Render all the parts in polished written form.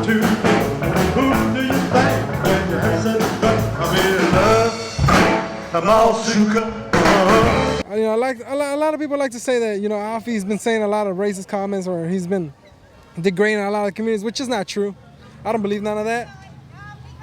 to. Who do you think when you said I'm in love? I'm all shook up. You know, like a lot of people like to say that, you know, Alfie's been saying a lot of racist comments or he's been degrading a lot of communities, which is not true. I don't believe none of that.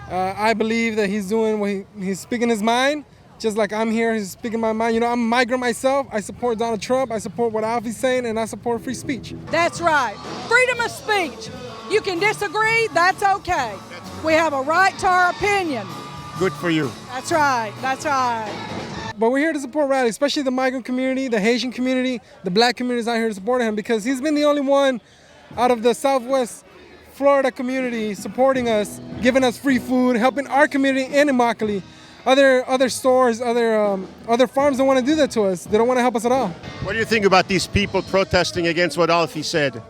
I believe that he's doing what he's speaking his mind, just like I'm here, he's speaking my mind. You know, I'm a migrant myself. I support Donald Trump. I support what Alfie's saying, and I support free speech. That's right. Freedom of speech. You can disagree, that's okay. We have a right to our opinion. Good for you. That's right, that's right. But we're here to support Riley, especially the migrant community, the Haitian community, the black community is out here to support him because he's been the only one out of the Southwest Florida community supporting us, giving us free food, helping our community in Immokalee. Other stores, other farms don't want to do that to us. They don't want to help us at all. What do you think about these people protesting against what Alfie said?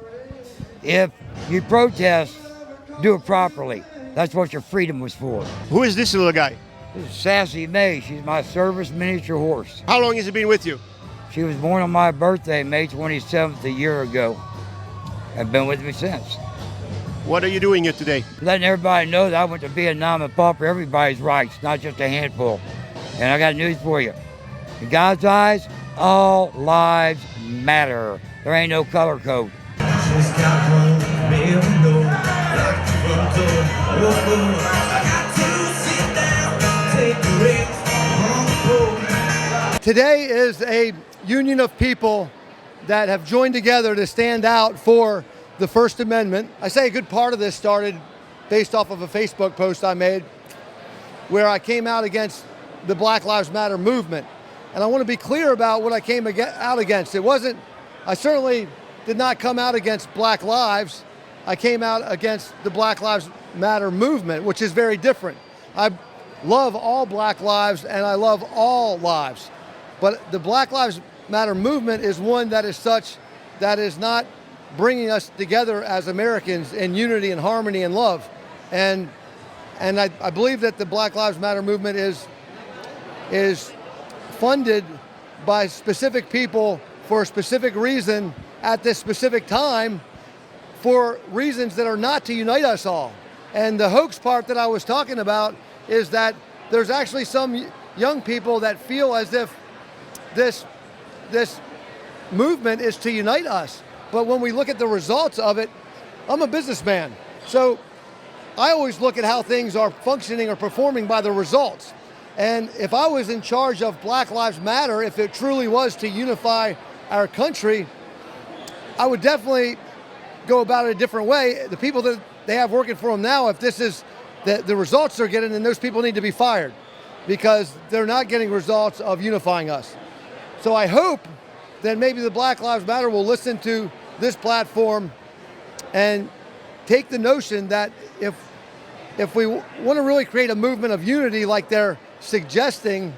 If you protest, do it properly. That's what your freedom was for. Who is this little guy? This is Sassy May. She's my service miniature horse. How long has he been with you? She was born on my birthday, May 27th, a year ago. And been with me since. What are you doing here today? Letting everybody know that I want to be a nom and pop for everybody's rights, not just a handful. And I got news for you. In God's eyes, all lives matter. There ain't no color code. Today is a union of people that have joined together to stand out for the First Amendment. I say a good part of this started based off of a Facebook post I made where I came out against the Black Lives Matter movement. And I want to be clear about what I came out against. I certainly did not come out against Black Lives. I came out against the Black Lives Matter movement, which is very different. I love all Black lives and I love all lives. But the Black Lives Matter movement is one that is such that is not bringing us together as Americans in unity and harmony and love. And I believe that the Black Lives Matter movement is funded by specific people for a specific reason at this specific time for reasons that are not to unite us all. And the hoax part that I was talking about is that there's actually some young people that feel as if this movement is to unite us. But when we look at the results of it, I'm a businessman. So I always look at how things are functioning or performing by the results. And if I was in charge of Black Lives Matter, if it truly was to unify our country, I would definitely go about it a different way. The people that they have working for them now, if this is the results they're getting, then those people need to be fired because they're not getting results of unifying us. So I hope that maybe the Black Lives Matter will listen to this platform and take the notion that if we want to really create a movement of unity like they're suggesting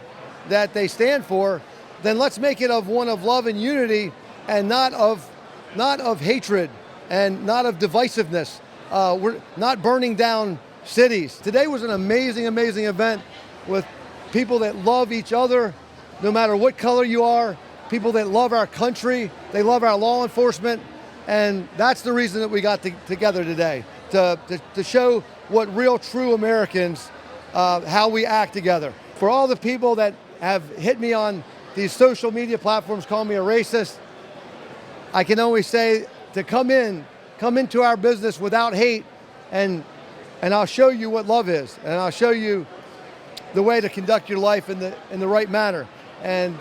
that they stand for, then let's make it of one of love and unity and not of hatred and not of divisiveness. We're not burning down cities. Today was an amazing, amazing event with people that love each other, no matter what color you are, people that love our country, they love our law enforcement, and that's the reason that we got together today, to show what real, true Americans, how we act together. For all the people that have hit me on these social media platforms, calling me a racist, I can only say to come into our business without hate, and I'll show you what love is, and I'll show you the way to conduct your life in the right manner. And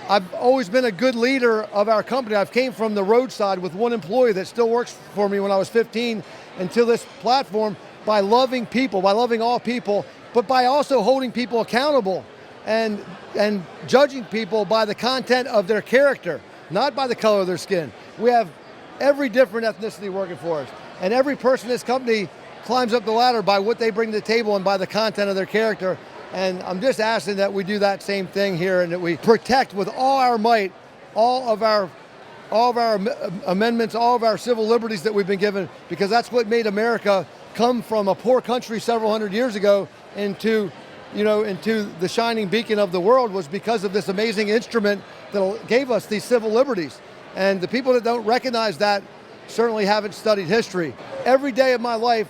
I've always been a good leader of our company. I've came from the roadside with one employee that still works for me when I was 15 until this platform by loving people, by loving all people, but by also holding people accountable and judging people by the content of their character, not by the color of their skin. We have every different ethnicity working for us. And every person in this company climbs up the ladder by what they bring to the table and by the content of their character. And I'm just asking that we do that same thing here and that we protect with all our might, all of our amendments, all of our civil liberties that we've been given, because that's what made America come from a poor country several hundred years ago into the shining beacon of the world, was because of this amazing instrument that gave us these civil liberties. And the people that don't recognize that certainly haven't studied history. Every day of my life,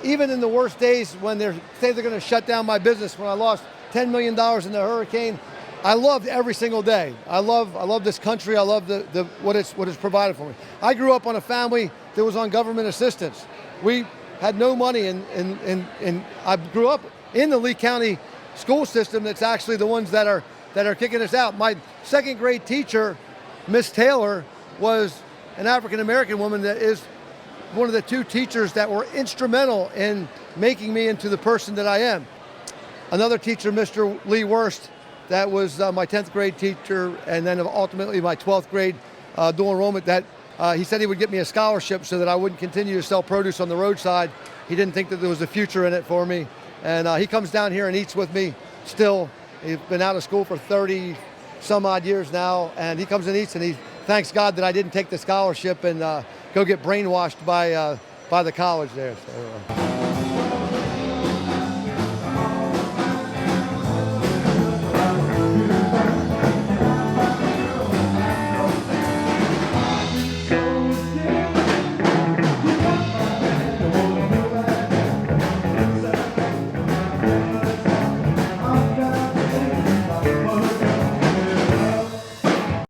even in the worst days when they say they're going to shut down my business, when I lost $10 million in the hurricane, I loved every single day. I love this country. I love what it's provided for me. I grew up on a family that was on government assistance. We had no money, and I grew up in the Lee County school system. That's actually the ones that are kicking us out. My second grade teacher, Miss Taylor, was an African American woman that is one of the two teachers that were instrumental in making me into the person that I am. Another teacher, Mr. Lee Worst, that was my 10th grade teacher, and then ultimately my 12th grade dual enrollment, that he said he would get me a scholarship so that I wouldn't continue to sell produce on the roadside. He didn't think that there was a future in it for me. And he comes down here and eats with me still. He's been out of school for 30 some odd years now, and he comes and eats, and he thanks God that I didn't take the scholarship and go get brainwashed by the college there. So,